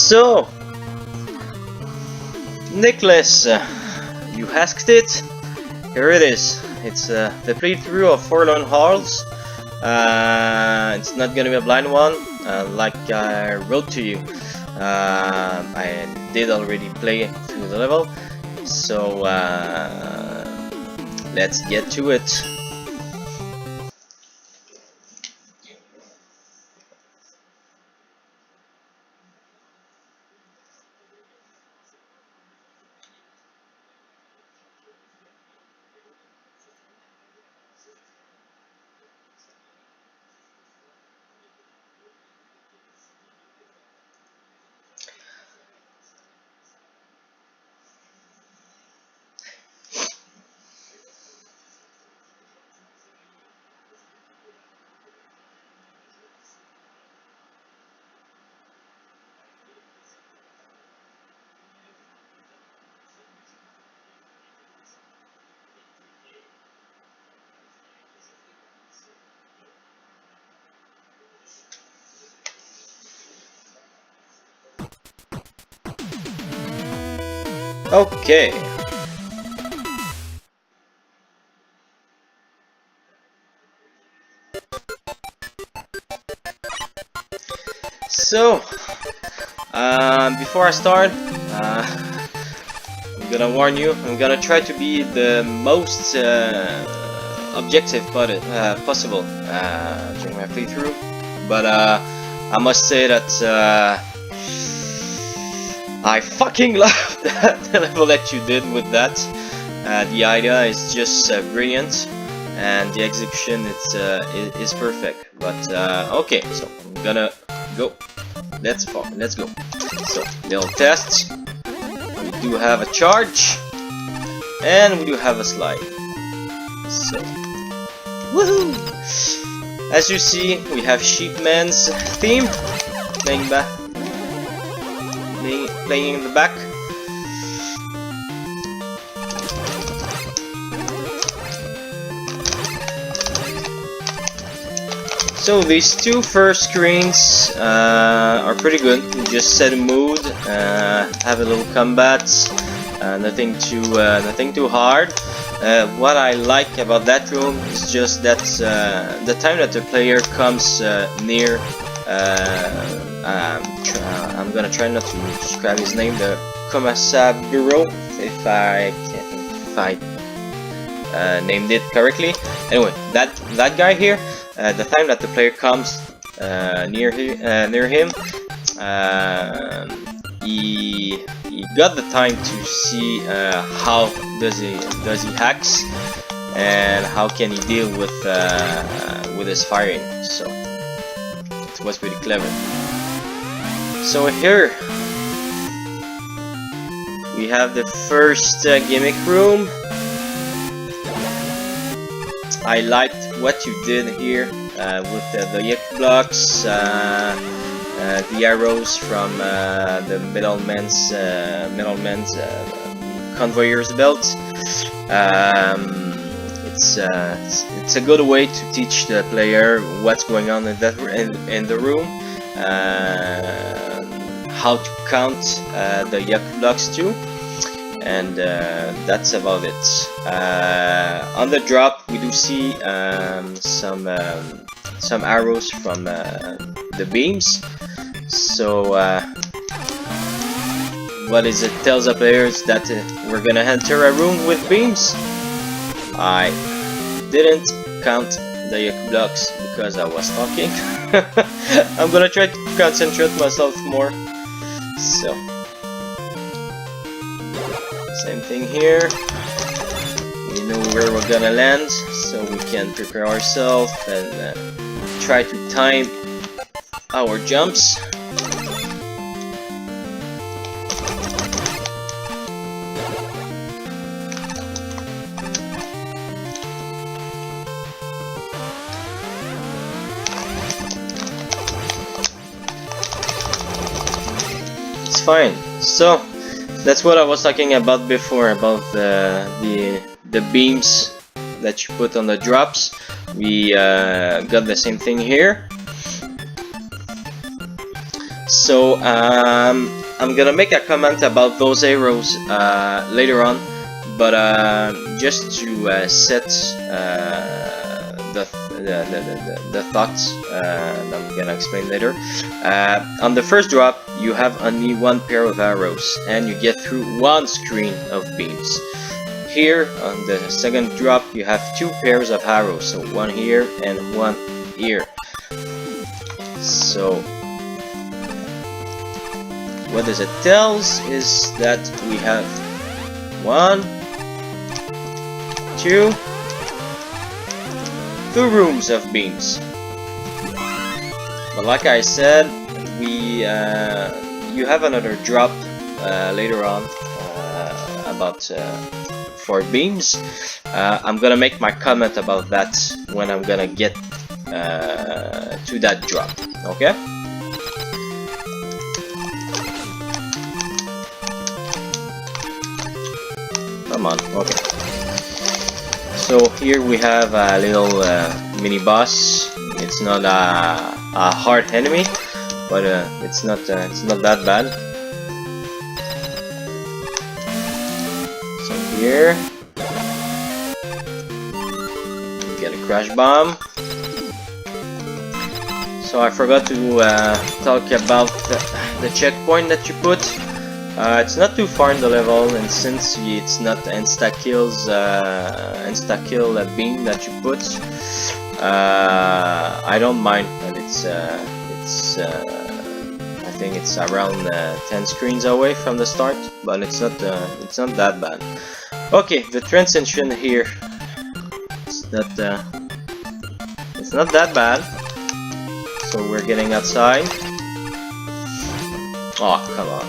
So, Nickelasse, you asked it. Here it is. It's the playthrough of Forlorn Halls. It's not gonna be a blind one, like I wrote to you. I did already play through the level, so let's get to it. Okay. So, before I start, I'm gonna warn you, I'm gonna try to be the most objective possible during my playthrough, but I must say that I fucking love the level that you did with that. The idea is just brilliant, and the execution is perfect. But okay, so I'm gonna go. Let's go. So little tests. We do have a charge, and we do have a slide. So woohoo! As you see, we have Sheepman's theme playing in the back. So these two first screens are pretty good. You just set a mood, have a little combat, nothing too hard. What I like about that room is just that the time that the player comes near. I'm gonna try not to describe his name, the Commissar Bureau, if I named it correctly. Anyway, that guy here, the time that the player comes near him, he got the time to see how does he hacks and how can he deal with his firing. So it was pretty clever. So here we have the first gimmick room. I liked what you did here with the yuck blocks, the arrows from the middleman's convoyer's belt. It's a good way to teach the player what's going on in the room. How to count the yuck blocks too, and that's about it. On the drop, we do see some arrows from the beams. So what is it tells the players that we're gonna enter a room with beams. I didn't count the yuck blocks because I was talking. I'm gonna try to concentrate myself more. So same thing here. We know where we're gonna land, so we can prepare ourselves and try to time our jumps. Fine. So that's what I was talking about before, about the beams that you put on the drops. We got the same thing here. So I'm gonna make a comment about those arrows later on, but just to set the thoughts that I'm gonna explain later. On the first drop, you have only one pair of arrows, and you get through one screen of beams. Here, on the second drop, you have two pairs of arrows, so one here and one here. So what does it tells is that we have 1, 2 rooms of beams. But like I said, you have another drop later on about 4 beams. I'm gonna make my comment about that when I'm gonna get to that drop. Okay. Come on. Okay. So here we have a little mini boss. It's not a hard enemy, but it's not that bad. So here, we get a crash bomb. So I forgot to talk about the checkpoint that you put. It's not too far in the level, and since it's not insta-kill beam that you put, I don't mind. And I think it's around 10 screens away from the start, but it's not that bad. Okay, the transition here, it's not that bad. So we're getting outside. Oh, come on.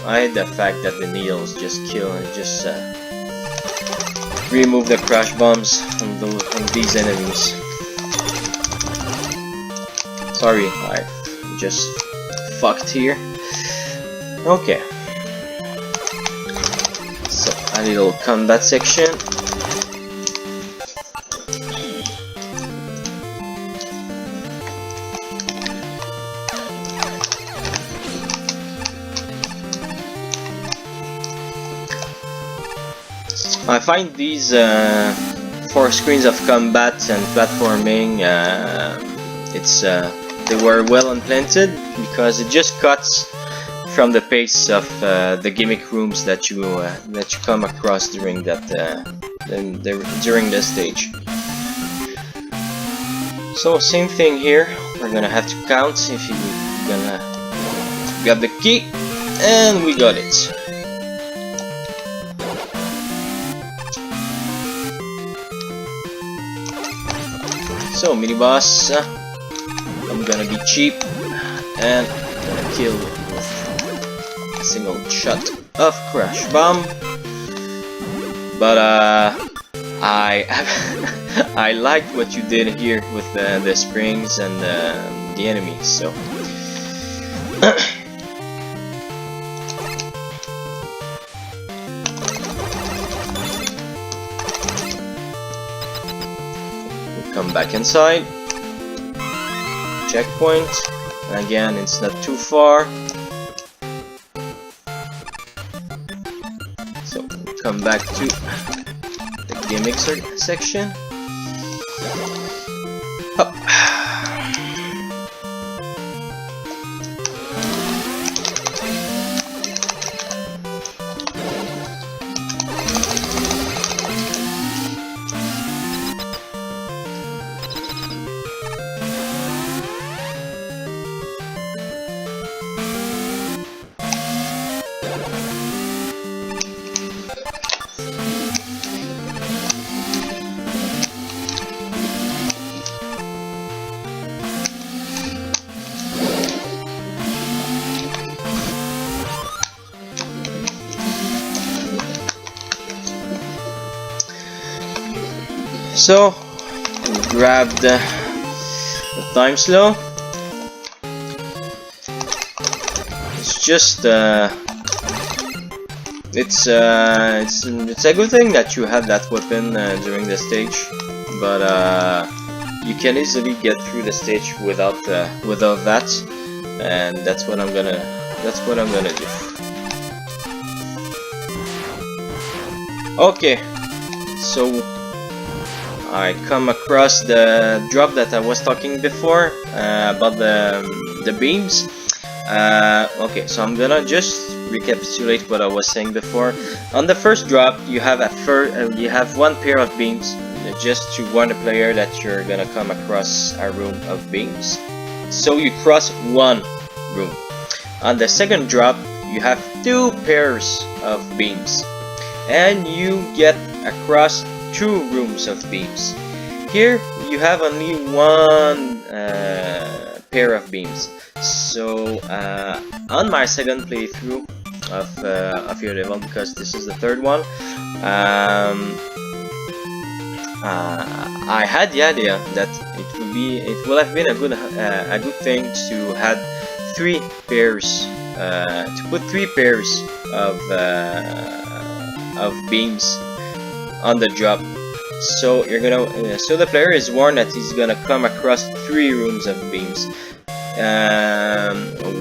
I hate the fact that the needles just kill and just remove the crash bombs on these enemies. Sorry, I just fucked here. Okay. So, a little combat section. I find these 4 screens of combat and platforming, they were well implemented because it just cuts from the pace of the gimmick rooms that you come across during during the stage. So same thing here. We're gonna have to count if you're gonna get the key, and we got it. So, mini boss, I'm gonna be cheap and I'm gonna kill with a single shot of crash bomb. But I I liked what you did here with the springs and the enemies. So. Come back inside. Checkpoint. And again, it's not too far. So come back to the gimmick section. Up. So, we grabbed the time slow. It's just it's a good thing that you have that weapon during the stage, but you can easily get through the stage without that. and that's what I'm gonna do. Okay, so I come across the drop that I was talking before about the beams. Okay, so I'm gonna just recapitulate what I was saying before. On the first drop, you have you have one pair of beams, just to warn the player that you're gonna come across a room of beams. So you cross one room. On the second drop, you have two pairs of beams, and you get across two rooms of beams. Here you have only one pair of beams. So on my second playthrough of your level, because this is the third one, I had the idea that it will have been a good thing to have three pairs, to put three pairs of beams on the drop. So you're gonna, so the player is warned that he's gonna come across three rooms of beams.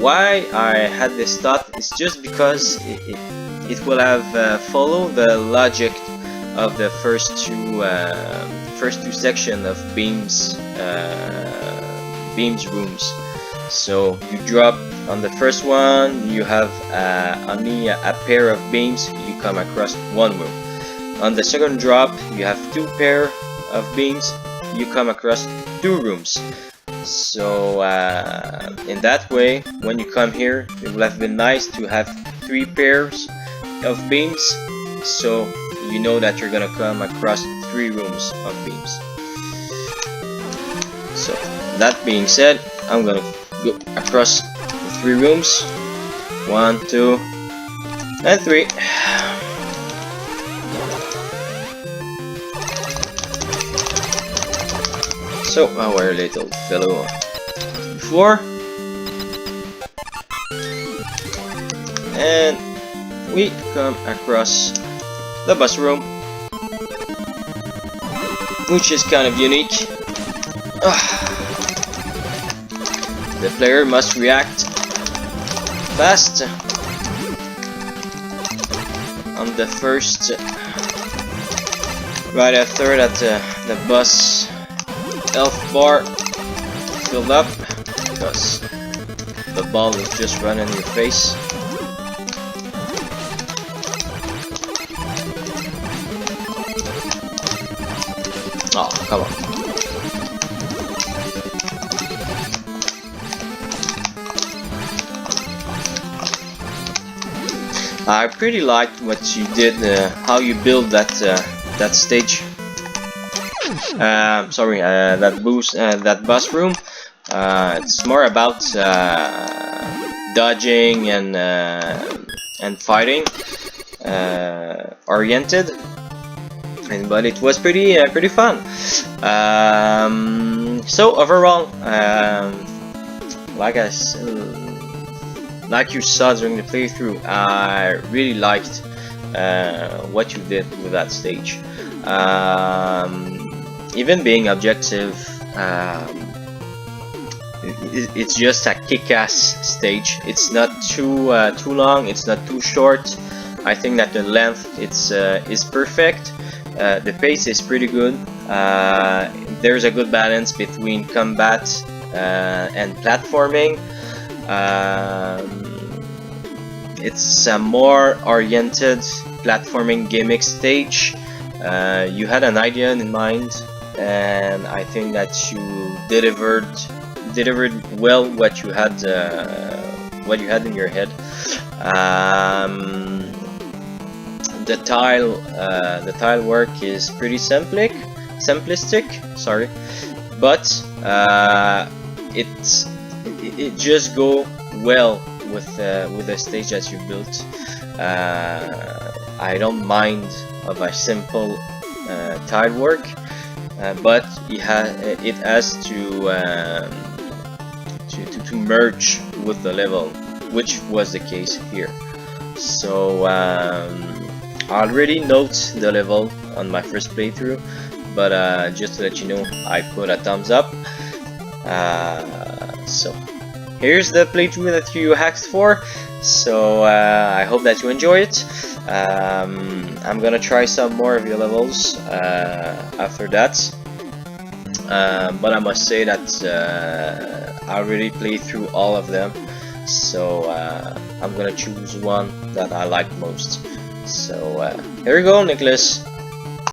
Why I had this thought is just because it will have follow the logic of the first two sections of beams rooms. So you drop on the first one, you have only a pair of beams, you come across one room. On the second drop, you have two pair of beams, you come across two rooms. So in that way, when you come here, it would have been nice to have three pairs of beams, so you know that you're gonna come across three rooms of beams. So that being said, I'm gonna go across the three rooms. 1, 2, and 3. So our little fellow before, and we come across the bus room, which is kind of unique. The player must react fast on the first, right after that the bus health bar filled up, because the ball is just running in your face. Oh, come on. I pretty liked what you did, how you build that that stage. Sorry, that bus room. It's more about dodging and fighting oriented, but it was pretty fun. So overall, like you saw during the playthrough, I really liked what you did with that stage. Even being objective, it's just a kick-ass stage. It's not too long. It's not too short. I think that the length is perfect. The pace is pretty good. There's a good balance between combat and platforming. It's a more oriented platforming gimmick stage. You had an idea in mind, and I think that you delivered well what you had in your head. The tile work is pretty simplistic, sorry, but it just go well with the stage that you built. I don't mind of a simple tile work, but it has to merge with the level, which was the case here. So I already note the level on my first playthrough, but just to let you know, I put a thumbs up. So here's the playthrough that you asked for. So I hope that you enjoy it. I'm gonna try some more of your levels after that. But I must say that I already played through all of them, so I'm gonna choose one that I like most. So here we go, Nickelasse.